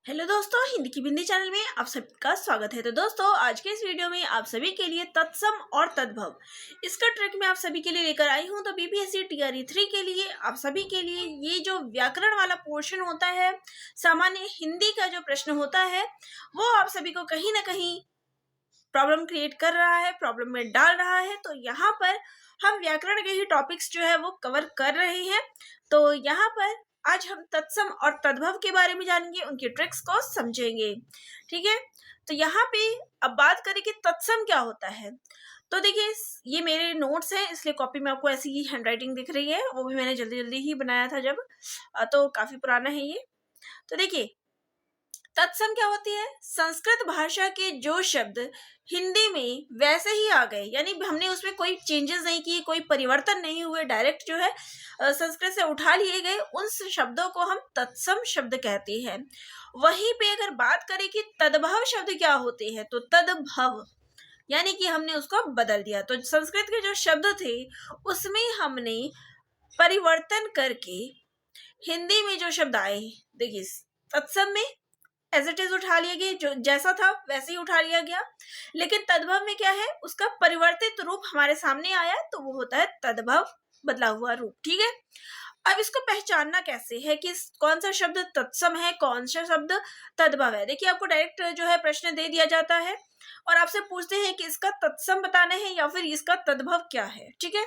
Hello दोस्तों, हिंदी की बिंदी channel में आप सबका स्वागत है। तो दोस्तों, आज के इस वीडियो में आप सभी के लिए तत्सम और तद्भव इसका ट्रिक मैं आप सभी के लिए लेकर आई हूं। तो बीपीएससी टीआरई 3 के लिए आप सभी के लिए ये जो व्याकरण वाला पोर्शन होता है, सामान्य हिंदी का जो प्रश्न होता है, वो आप सभी को कहीं ना कहीं प्रॉब्लम क्रिएट कर रहा है, प्रॉब्लम में डाल रहा है। तो यहाँ पर हम व्याकरण के ही टॉपिक्स जो है वो कवर कर रहे हैं। तो यहाँ पर आज हम तत्सम और तद्भव के बारे में जानेंगे, उनके ट्रिक्स को समझेंगे। ठीक है, तो यहाँ पे अब बात करें कि तत्सम क्या होता है। तो देखिए, ये मेरे नोट्स हैं, इसलिए कॉपी में आपको ऐसी ही हैंडराइटिंग दिख रही है। वो भी मैंने जल्दी जल्दी ही बनाया था जब, तो काफी पुराना है ये। तो देखिए, तत्सम क्या होती है? संस्कृत भाषा के जो शब्द हिंदी में वैसे ही आ गए, यानी हमने उसमें कोई चेंजेस नहीं किए, कोई परिवर्तन नहीं हुए, डायरेक्ट जो है संस्कृत से उठा लिए गए, उन शब्दों को हम तत्सम शब्द कहते हैं। वहीं पे अगर बात करें कि तद्भव शब्द क्या होते हैं, तो तद्भव यानी कि हमने उसको बदल दिया। तो संस्कृत के जो शब्द थे उसमें हमने परिवर्तन करके हिंदी में जो शब्द आए, देखिए तत्सम में एज इट इज उठा लिया गया, जो जैसा था वैसे ही उठा लिया गया। लेकिन तद्भव में क्या है, उसका परिवर्तित रूप हमारे सामने आया, तो वो होता है तद्भव, बदला हुआ रूप। ठीक है, अब इसको पहचानना कैसे है कि कौन सा शब्द तत्सम है, कौन सा शब्द तद्भव है। देखिए, आपको डायरेक्ट जो है प्रश्न दे दिया जाता है और आपसे पूछते हैं कि इसका तत्सम बताना है या फिर इसका तद्भव क्या है। ठीक है,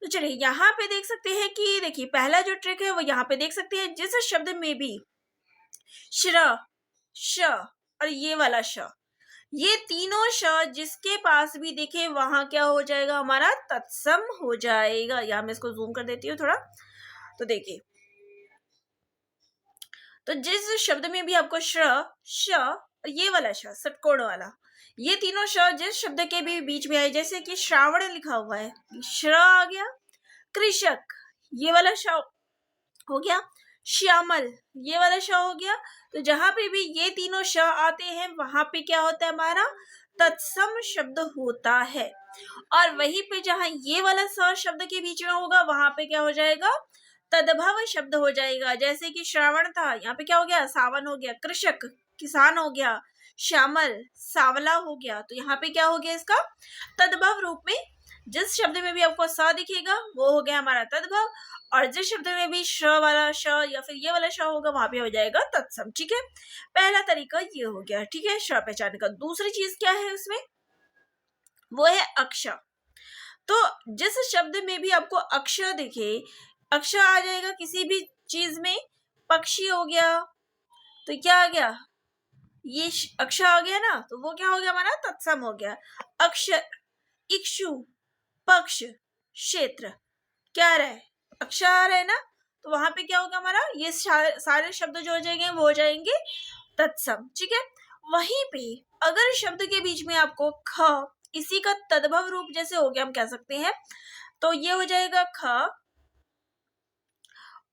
तो चलिए यहाँ पे देख सकते हैं कि देखिए पहला जो ट्रिक है वो यहाँ पे देख सकते हैं, जिस शब्द में भी श्र, श और ये वाला श, ये तीनों श जिसके पास भी दिखे वहां क्या हो जाएगा, हमारा तत्सम हो जाएगा। यहां मैं इसको जूम कर देती हूँ थोड़ा, तो देखिए, तो जिस शब्द में भी आपको श्र, श और ये वाला श, षटकोण वाला, ये तीनों श जिस शब्द के भी बीच में आए, जैसे कि श्रावण लिखा हुआ है, श्र आ गया, कृषक ये वाला श हो गया, श्यामल ये वाला श हो गया। तो जहां पे भी ये तीनों श आते हैं वहां पे क्या होता है, हमारा तत्सम शब्द होता है। और वहीं पे जहां ये वाला स शब्द के बीच में होगा वहां पे क्या हो जाएगा, तद्भव शब्द हो जाएगा। जैसे कि श्रावण था, यहाँ पे क्या हो गया, सावन हो गया, कृषक किसान हो गया, श्यामल सांवला हो गया। तो यहाँ पे क्या हो गया, इसका तद्भव रूप में जिस शब्द में भी आपको स दिखेगा वो हो गया हमारा तद्भव, और जिस शब्द में भी श वाला श या फिर ये वाला श होगा वहां पे हो जाएगा तत्सम। ठीक है, पहला तरीका ये हो गया। ठीक है, श पहचानने का। दूसरी चीज क्या है उसमें, वो है अक्षर। तो जिस शब्द में भी आपको अक्षर दिखे, अक्षर आ जाएगा किसी भी चीज में, पक्षी हो गया तो क्या आ गया, ये अक्षर आ गया ना, तो वो क्या हो गया, हमारा तत्सम हो गया। अक्षर, इक्षु, पक्ष, क्षेत्र, क्या आ रहा है, अक्षर आ रहा है ना, तो वहां पे क्या होगा, हमारा ये सारे शब्द जो हो जाएंगे वो हो जाएंगे तत्सम। ठीक है, वहीं पे अगर शब्द के बीच में आपको ख, इसी का तद्भव रूप जैसे हो गया हम कह सकते हैं, तो ये हो जाएगा ख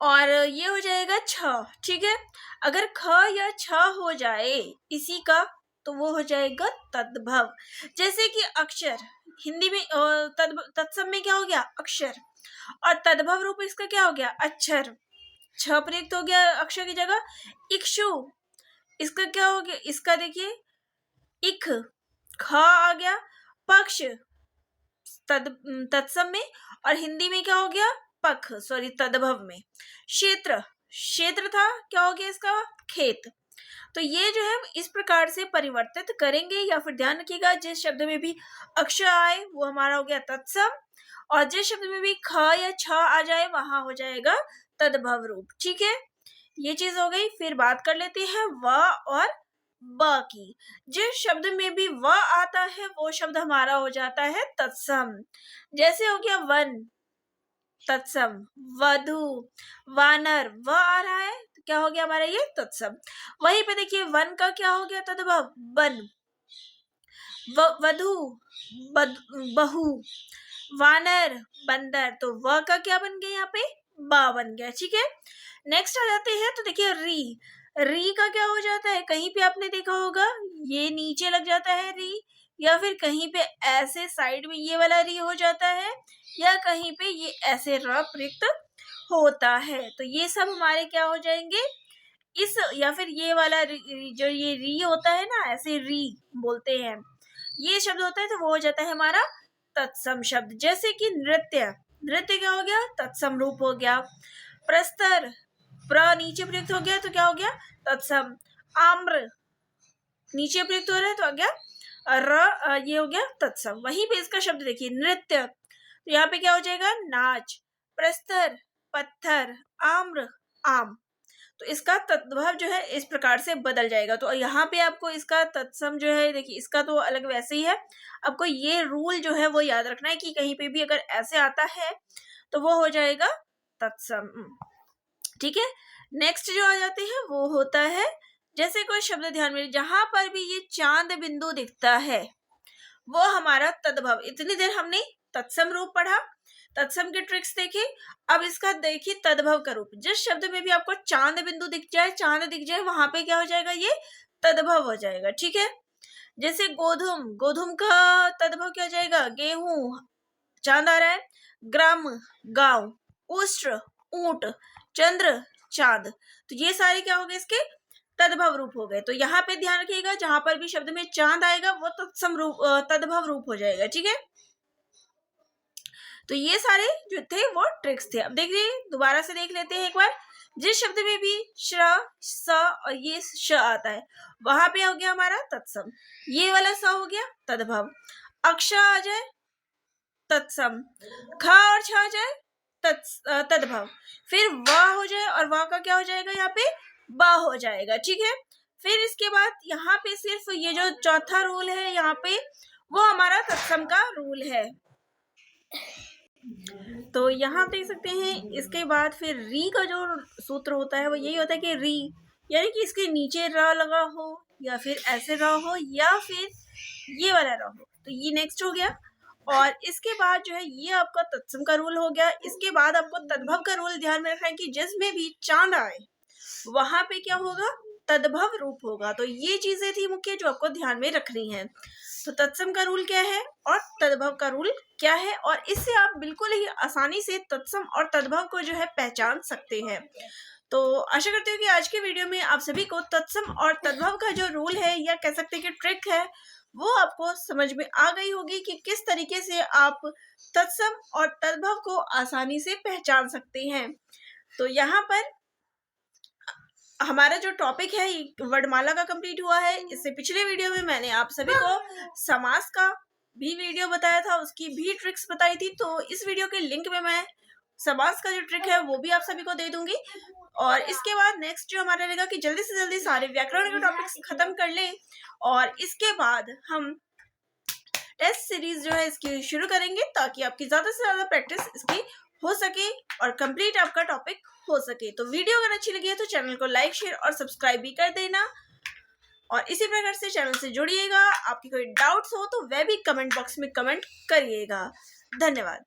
और ये हो जाएगा छ। ठीक है, अगर ख या छ हो जाए इसी का, तो वो हो जाएगा तद्भव। जैसे कि अक्षर हिंदी में तत्सम में क्या हो गया, अक्षर, और तद्भव रूप इसका क्या हो गया, अक्षर, छ प्रयुक्त हो गया अक्षर की जगह। इक्षु, इसका क्या हो गया, इसका देखिए इख, ख आ गया, पक्ष तत्सम में, और हिंदी में क्या हो गया, पख, सॉरी तद्भव में। क्षेत्र, क्षेत्र था, क्या हो गया इसका, खेत। तो ये जो है इस प्रकार से परिवर्तित करेंगे, या फिर ध्यान रखिएगा जिस शब्द में भी अक्षर आए वो हमारा हो गया तत्सम, और जिस शब्द में भी ख या छ आ जाए वहां हो जाएगा तद्भव रूप। ठीक है, ये चीज हो गई। फिर बात कर लेते हैं व और ब की। जिस शब्द में भी व आता है वो शब्द हमारा हो जाता है तत्सम। जैसे हो गया वन, तत्सम, वधु, वानर, व आ रहा है तो क्या हो गया हमारा ये तत्सम। वहीं पे देखिए वन का क्या हो गया तद्भव, वन, वधु, बहु, वानर, बंदर, तो व का क्या बन गया, यहाँ पे बा बन गया। ठीक है, नेक्स्ट आ जाते हैं, तो देखिए री, री का क्या हो जाता है, कहीं पे आपने देखा होगा ये नीचे लग जाता है री, या फिर कहीं पे ऐसे साइड में ये वाला री हो जाता है, या कहीं पे ये ऐसे र प्रयुक्त होता है। तो ये सब हमारे क्या हो जाएंगे, इस या फिर ये वाला जो ये री होता है ना, ऐसे री बोलते हैं, ये शब्द होता है तो वो हो जाता है हमारा तत्सम शब्द। जैसे कि नृत्य, नृत्य क्या हो गया? तत्सम रूप हो गया। प्रस्तर, प्र नीचे प्रयुक्त हो गया तो क्या हो गया? तत्सम। आम्र नीचे प्रयुक्त हो रहा है तो आ गया ये हो गया तत्सम। वहीं पे इसका शब्द देखिए नृत्य, तो यहाँ पे क्या हो जाएगा? नाच। प्रस्तर, पत्थर। आम्र, आम। तो इसका तद्भव जो है इस प्रकार से बदल जाएगा। तो यहाँ पे आपको इसका तत्सम जो है, देखिए इसका तो अलग वैसे ही है, आपको ये रूल जो है वो याद रखना है कि कहीं पे भी अगर ऐसे आता है तो वो हो जाएगा तत्सम। ठीक है। नेक्स्ट जो आ जाते हैं वो होता है, जैसे कोई शब्द ध्यान में, जहां पर भी ये चांद बिंदु दिखता है वो हमारा तद्भव। इतनी देर हमने तत्सम रूप पढ़ा, तत्सम के ट्रिक्स देखे। अब इसका देखिए तद्भव का रूप। जिस शब्द में भी आपको चांद बिंदु दिख जाए, चांद दिख जाए, वहां पे क्या हो जाएगा? ये तद्भव हो जाएगा। ठीक है। जैसे गोधुम, गोधुम का तद्भव क्या हो जाएगा? गेहूं, चांद आ रहा है। ग्राम, गांव। उष्ट्र, ऊंट। चंद्र, चांद। तो ये सारे क्या हो गए? इसके तद्भव रूप हो गए। तो यहाँ पे ध्यान रखिएगा, जहां पर भी शब्द में चांद आएगा वो तत्सम रूप, तद्भव रूप हो जाएगा। ठीक है। तो ये सारे जो थे वो ट्रिक्स थे। अब देखिए दोबारा से देख लेते हैं एक बार। जिस शब्द में भी श्र, स और ये श आता है वहां पे हो गया हमारा तत्सम। ये वाला स हो गया तद्भव। अक्ष आ जाए तत्सम। ख और छ आ जाए तद्भव। फिर व हो जाए और व का क्या हो जाएगा? यहाँ पे ब हो जाएगा। ठीक है। फिर इसके बाद यहाँ पे सिर्फ ये जो चौथा रूल है यहाँ पे वो हमारा तत्सम का रूल है। तो यहाँ देख सकते हैं। इसके बाद फिर री का जो सूत्र होता है वो यही होता है कि री यानी कि इसके नीचे र लगा हो या फिर ऐसे र हो या फिर ये वाला र हो। तो ये नेक्स्ट हो गया। और इसके बाद जो है ये आपका तत्सम का रूल हो गया। इसके बाद आपको तद्भव का रूल ध्यान में रखना है कि जिसमें भी चांद आए वहां पे क्या होगा? तद्भव रूप होगा। तो ये चीजें थी मुख्य जो आपको ध्यान में रखनी है। तो तत्सम का रूल क्या है और तद्भव का रूल क्या है, और इससे आप बिल्कुल ही आसानी से तत्सम और तद्भव को जो है पहचान सकते हैं। तो आशा करती हूँ कि आज के वीडियो में आप सभी को तत्सम और तद्भव का जो रूल है या कह सकते हैं कि ट्रिक है वो आपको समझ में आ गई होगी कि किस तरीके से आप तत्सम और तद्भव को आसानी से पहचान सकते हैं। तो यहाँ पर हमारा जो टॉपिक है वर्णमाला का कंप्लीट हुआ है। इससे पिछले वीडियो में मैंने आप सभी को समास का भी वीडियो बताया था, उसकी भी ट्रिक्स बताई थी। तो इस वीडियो के लिंक में मैं समास का जो ट्रिक है वो भी आप सभी को दे दूंगी। और इसके बाद नेक्स्ट जो हमारा रहेगा कि जल्दी से जल्दी सारे व्याकरण के टॉपिक्स खत्म कर लें और इसके बाद हम टेस्ट सीरीज जो है इसकी शुरू करेंगे ताकि आपकी ज्यादा से ज्यादा प्रैक्टिस इसकी हो सके और कंप्लीट आपका टॉपिक हो सके। तो वीडियो अगर अच्छी लगी है तो चैनल को लाइक, शेयर और सब्सक्राइब भी कर देना और इसी प्रकार से चैनल से जुड़िएगा। आपकी कोई डाउट्स हो तो वह भी कमेंट बॉक्स में कमेंट करिएगा। धन्यवाद।